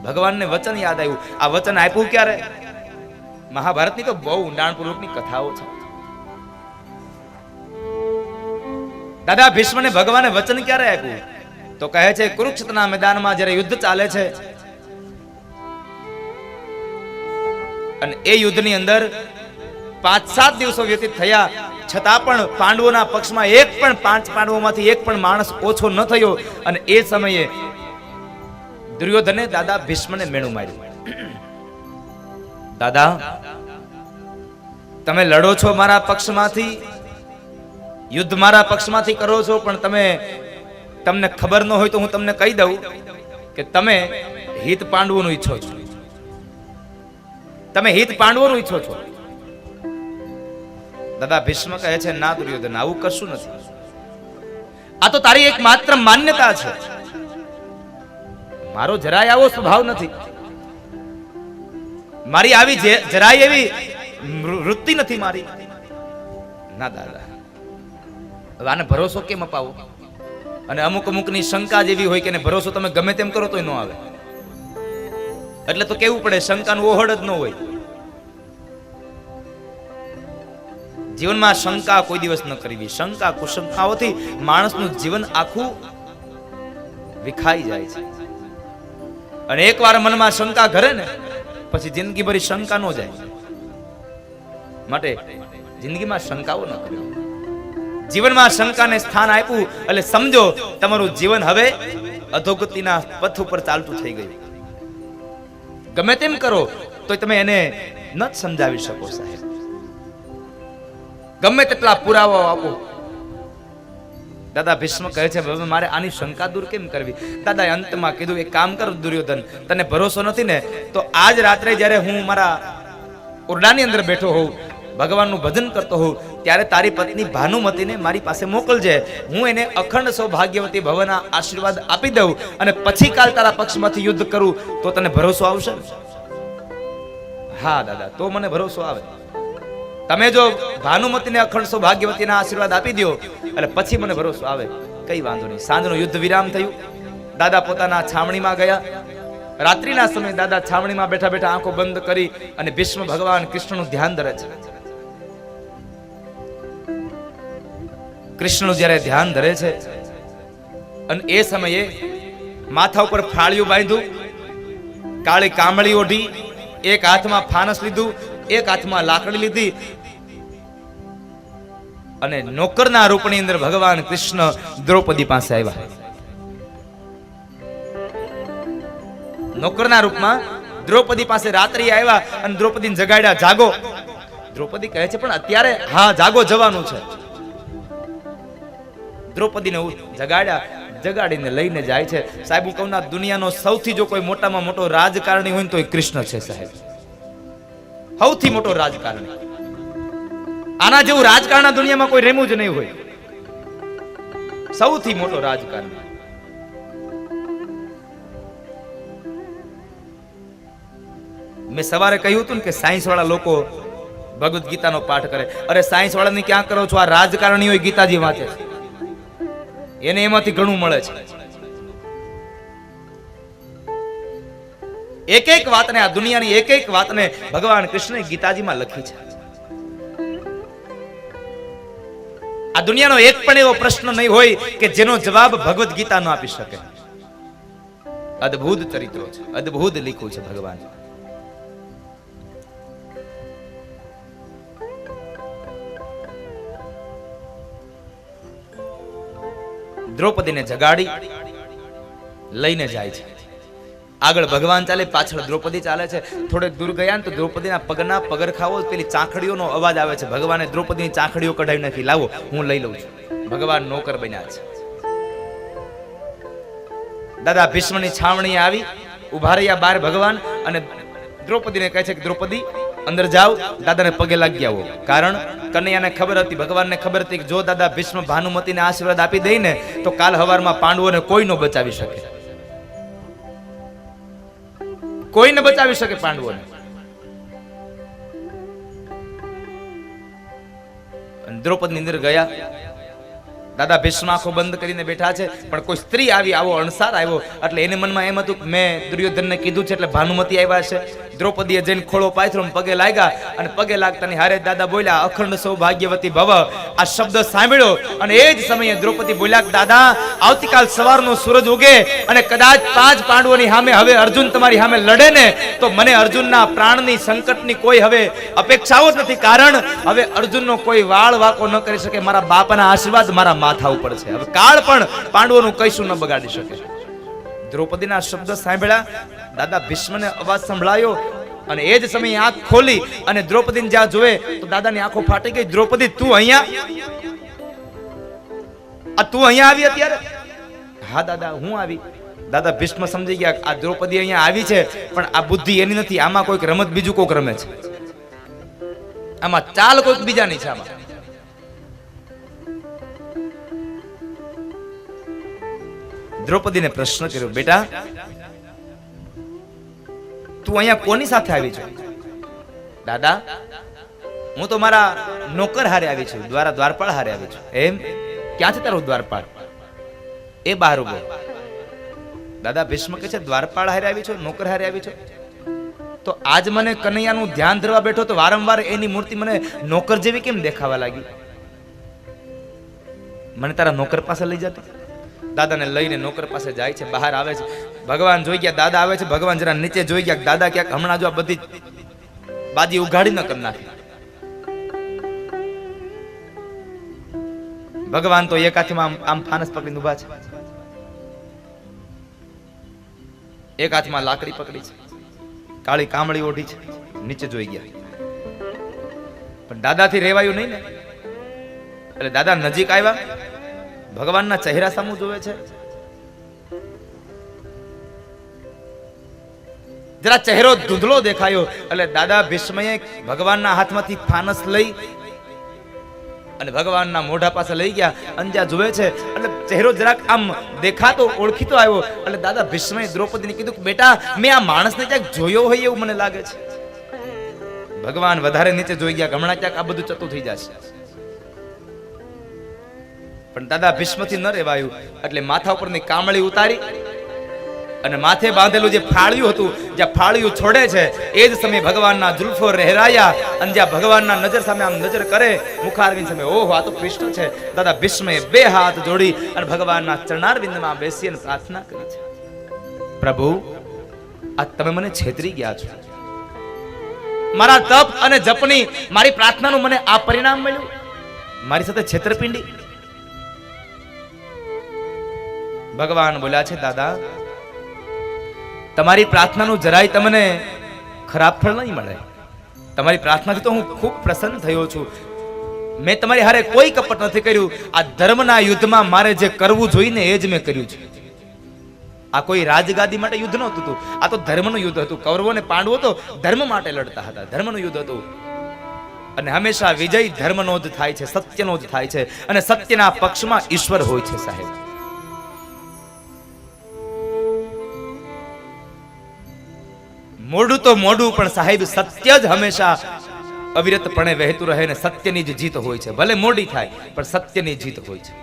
ભગવાનને વચન યાદ આવ્યું. આ વચન આપ્યું ક્યારે? મહાભારતની તો બહુ ઊંડાણપૂર્વકની કથાઓ છે. દાદા ભીષ્મને ભગવાને વચન ક્યારે આપ્યું? તો કહે છે કુરુક્ષેત્રના મેદાનમાં જ્યારે યુદ્ધ ચાલે છે અને એ યુદ્ધની અંદર 5-7 દિવસો વ્યતીત થયા છતાં પણ પાંડવોના પક્ષમાં એક પણ 5 પાંડવોમાંથી એક પણ માણસ ઓછો ન થયો. અને એ સમયે દુર્યોધને દાદા ભીષ્મને મેણું માર્યું. દાદા તમે લડો છો મારા પક્ષમાંથી, યુદ્ધ મારા પક્ષમાંથી કરો છો, પણ તમને ખબર ન હોય તો હું તમને કહી દઉં કે તમે હિત પાંડવોનું ઈચ્છો છો. તમે હિત પાંડવોનું ઈચ્છો છો. દાદા ભીષ્મ કહે છે ના દુર્યોધન, આવું કશું નથી. આ તો તારી એક માત્ર માન્યતા છે. મારો જરાય આવો સ્વભાવ નથી. મારી આવી જરાય એવી વૃત્તિ નથી મારી. ના દાદા, હવે આને ભરોસો કેમ અપાવો? અને અમુકની શંકા જેવી હોય કે ભરોસો તમે ગમે તેમ કરો તોય ન આવે. એટલે તો કેવું પડે, શંકાનું ઓહડ જ ન હોય. જીવનમાં શંકા કોઈ દિવસ ન કરવી. શંકા કુશંકાઓથી માણસનું જીવન આખું વિખાઈ જાય છે. અને એકવાર મનમાં શંકા ઘરે ને પછી જિંદગી ભરી શંકા ન જાય. માટે જિંદગીમાં શંકાઓ ન કરવી. જીવનમાં શંકાને સ્થાન આપ્યું એટલે સમજો તમારું જીવન હવે અધોગતિના પથ ઉપર ચાલતું થઈ ગયું. ગમે તેમ કરો તો તમે એને ન સમજાવી શકો સાહેબ. ગમે તેટલા પુરાવા આપો. દાદા ભીષ્મ કહે છે હવે મારે આની શંકા દૂર કેમ કરવી? દાદાએ અંતમાં કીધું એક કામ કર દુર્યોધન, તને ભરોસો નથી ને તો આજ રાત્રે જ્યારે હું મારા ઓરડાની અંદર બેઠો હોઉં, ભગવાનનું ભજન કરતો હોઉં, ત્યારે તારી પત્ની ભાનુમતીને મારી પાસે મોકલજે. હું એને અખંડ સૌભાગ્યવતી ભવના આશીર્વાદ આપી દઉં અને પછી કાલ તારા પક્ષમાંથી યુદ્ધ કરું તો તને ભરોસો આવશે? હા દાદા, તો મને ભરોસો આવે. તમે જો ભાનુમતીને અખંડ સૌભાગ્યવતીના આશીર્વાદ આપી દો એટલે પછી મને ભરોસો આવે. કઈ વાંધો નહીં. સાંજનું યુદ્ધ વિરામ થયું. દાદા પોતાના છાવણીમાં ગયા. રાત્રિના સમયે દાદા છાવણીમાં બેઠા બેઠા આંખો બંધ કરી અને ભીષ્મ ભગવાન કૃષ્ણનું ધ્યાન ધરે છે. કૃષ્ણનું જ્યારે ધ્યાન ધરે છે અને એ સમયે માથા ઉપર ફાળિયું બાંધ્યું, કાળી કામળી ઓઢી, એક હાથમાં ફાનસ લીધું, એક હાથમાં લાકડી લીધી અને નોકરના રૂપની અંદર ભગવાન કૃષ્ણ દ્રૌપદી પાસે આવ્યા. નોકરના રૂપમાં દ્રૌપદી પાસે રાત્રિ આવ્યા અને દ્રૌપદીને જગાડ્યા, જાગો. દ્રૌપદી કહે છે પણ અત્યારે? હા જાગો, જવાનું છે. દ્રૌપદીને જગાડીને લઈને જાય છે. સાહેબ હું કહું ના, દુનિયાનો સૌથી જો કોઈ મોટામાં મોટો રાજકારણી હોય તો એ કૃષ્ણ છે સાહેબ. સૌથી મોટો રાજકારણી. આના જેવું રાજકારણ દુનિયામાં કોઈ રેમું જ નહીં હોય. સૌથી મોટો રાજકારણી. મેં સવારે કહ્યું હતું કે સાયન્સ વાળા લોકો ભગવદ ગીતાનો પાઠ કરે. અરે સાયન્સ વાળાને ક્યાં કરો છો? આ રાજકારણી હોય ગીતાજી વાંચે છે, એને એમાંથી ઘણું મળે છે. એક એક વાતને, આ દુનિયાની એક એક વાતને ભગવાન કૃષ્ણે ગીતાજીમાં લખી છે. આ દુનિયાનો એક પણ એવો પ્રશ્ન નહીં હોય કે જેનો જવાબ ભગવદ ગીતા ન આપી શકે. અદ્ભુત ચરિત્રો છે, અદ્ભુત લખ્યું છે ભગવાન. દ્રૌપદીને જગાડી લઈને જાય છે. આગળ ભગવાન ચાલે, પાછળ દ્રૌપદી ચાલે છે. થોડેક દૂર ગયા ને તો દ્રૌપદીના પગના પગરખાઓ, પેલી ચાંખડીઓનો અવાજ આવે છે. ભગવાને દ્રૌપદીની ચાંખડીઓ કઢાવી નાખી. લાવો હું લઈ લઉં છું. ભગવાન નોકર બન્યા છે. દાદા ભીષ્મની છાવણી આવી, ઉભા રહ્યા બહાર ભગવાન અને દ્રૌપદીને કહે છે કે દ્રૌપદી અંદર જાઓ, દાદાને પગે લાગી આવો. કારણ કનૈયાને ખબર હતી, ભગવાનને ખબર હતી કે જો દાદા ભીષ્મ ભાનુમતીને આશીર્વાદ આપી દે ને તો કાલ હવારમાં પાંડવોને કોઈ ન બચાવી શકે. કોઈ ન બચાવી શકે પાંડવોને. દ્રૌપદી અંદર ગયા. દાદા ભીષ્મ આંખો બંધ કરીને બેઠા છે, પણ કોઈ સ્ત્રી આવી, આવો અણસાર આવ્યો એટલે એને મનમાં એમ હતું કે મેં દુર્યોધનને કીધું છે એટલે ભાનુમતી આવ્યા છે. દ્રૌપદીએ જઈને ખોળો પાથરો, પગે લાગ્યા અને પગે લાગતાની હારે દાદા બોલ્યા અખંડ સૌભાગ્યવતી ભવ. આ શબ્દ સાંભળ્યો અને એ જ સમયે દ્રૌપદી બોલ્યા કે દાદા આવતીકાલ સવારનો સૂરજ ઉગે અને કદાચ 5 પાંડવોની સામે હવે અર્જુન તમારી સામે લડે ને તો મને અર્જુનના પ્રાણની સંકટની કોઈ હવે અપેક્ષાઓ જ નથી, કારણ હવે અર્જુનનો કોઈ વાળ વાકો ન કરી શકે. મારા બાપાના આશીર્વાદ મારા માથા ઉપર છે. હવે કાળ પણ પાંડવોનું કઈશું ન બગાડી શકે. દ્રૌપદીના શબ્દ સાંભળ્યા, દાદા ભીષ્મને અવાજ સંભળાયો અને એ જ સમયે આંખ ખોલી અને દ્રૌપદીને જ્યાં જોવે તો દાદાની આંખો ફાટી ગઈ. દ્રૌપદી તું અહીંયા આવી અત્યારે? હા દાદા હું આવી. દાદા ભીષ્મ સમજી ગયા આ દ્રૌપદી અહીંયા આવી છે પણ આ બુદ્ધિ એની નથી, આમાં કોઈક રમત બીજું કોઈક રમે છે, આમાં ચાલ કોઈક બીજાની છે. આમાં દ્રૌપદીને પ્રશ્ન કર્યો બેટા તું અહીંયા કોની સાથે આવી છે? દાદા હું તો મારા નોકર હારે આવી છું, દ્વારપાળ હારે આવી છું. એમ? ક્યાં છે તારું દ્વારપાળ? એ બહાર ઉભો. દાદા ભીષ્મ કહે છે દ્વારપાળ હારે આવી છો, નોકર હારે આવી છો? તો આજ મને કનૈયાનું ધ્યાન ધરવા બેઠો તો વારંવાર એની મૂર્તિ મને નોકર જેવી કેમ દેખાવા લાગી? મને તારા નોકર પાસે લઈ જતો. દાદાને લઈને નોકર પાસે જાય છે, બહાર આવે છે. ભગવાન જોઈ ગયા દાદા આવે છે, ભગવાન જરા નીચે જોઈ ગયા દાદા ક્યાંક હમણાં જો આ બધી બાજી ઉઘાડી ન કરી નાખી. ભગવાન તો એક હાથમાં આમ ફાનસ પકડીને ઉભા છે, એક હાથમાં લાકડી પકડી છે, કાળી કામળી ઓઢી છે, નીચે જોઈ ગયા. પણ દાદાથી રેવાયું નહીં ને, એટલે દાદા નજીક આવ્યા, ભગવાનના ચહેરા સામુ જોવે છે. જરા ચહેરો ધૂંધળો દેખાયો એટલે દાદા ભીષ્મએ ભગવાનના હાથમાંથી ફાનસ લઈ અને ભગવાનના મોઢા પાસે લઈ ગયા. અંજા જોવે છે એટલે ચહેરો જરાક આમ દેખાતો ઓળખીતો આવ્યો એટલે દાદા ભીષ્મએ દ્રૌપદીને કીધું કે બેટા મેં આ માણસને ક્યાંક જોયો હોય એવું મને લાગે છે. ભગવાન વધારે નીચે જોઈ ગયા, હમણાં ક્યાંક આ બધું ચતું થઈ જશે. પણ દાદા ભીષ્મથી ન રેવાયું એટલે માથા ઉપરની કામળી ઉતારી અને માથે બાંધેલું જે ફાળિયું હતું, જ્યાં ફાળિયું છોડે છે એ જ સમયે ભગવાનના જુલ્ફો રહેરાયા અને જ્યાં ભગવાનના નજર સામે આમ નજર કરે મુખારવિંદ સામે, ઓહો આ તો કૃષ્ણ છે. દાદા ભીષ્મએ 2 હાથ જોડી અને ભગવાનના ચરણારવિંદમાં બેસી અને પ્રાર્થના કરી છે, પ્રભુ આ તમે મને છેતરી ગયા છો, મારા તપ અને જપની મારી પ્રાર્થનાનું મને આ પરિણામ મળ્યું, મારી સાથે છેતરપિંડી. ભગવાન બોલ્યા છે દાદા તમારી પ્રાર્થનાનું જરાય તમને ખરાબ ફળ નહીં મળે. તમારી પ્રાર્થનાથી તો હું ખૂબ પ્રસન્ન થયો છું. મેં તમારી હારે કોઈ કપટ નથી કર્યું. આ ધર્મના યુદ્ધમાં મારે જે કરવું જોઈને એ જ મેં કર્યું છે. આ કોઈ રાજગાદી માટે યુદ્ધ નહોતું, આ તો ધર્મનું યુદ્ધ હતું. કૌરવો અને પાંડવો તો ધર્મ માટે લડતા હતા, ધર્મનું યુદ્ધ હતું. અને હંમેશા વિજય ધર્મનો જ થાય છે, સત્યનો જ થાય છે અને સત્યના પક્ષમાં ઈશ્વર હોય છે. સાહેબ મોઢું તો મોઢું પણ સાહેબ સત્ય જ હંમેશા અવિરતપણે વહેતું રહે ને સત્યની જ જીત હોય છે. ભલે મોડી થાય પણ સત્યની જીત હોય છે.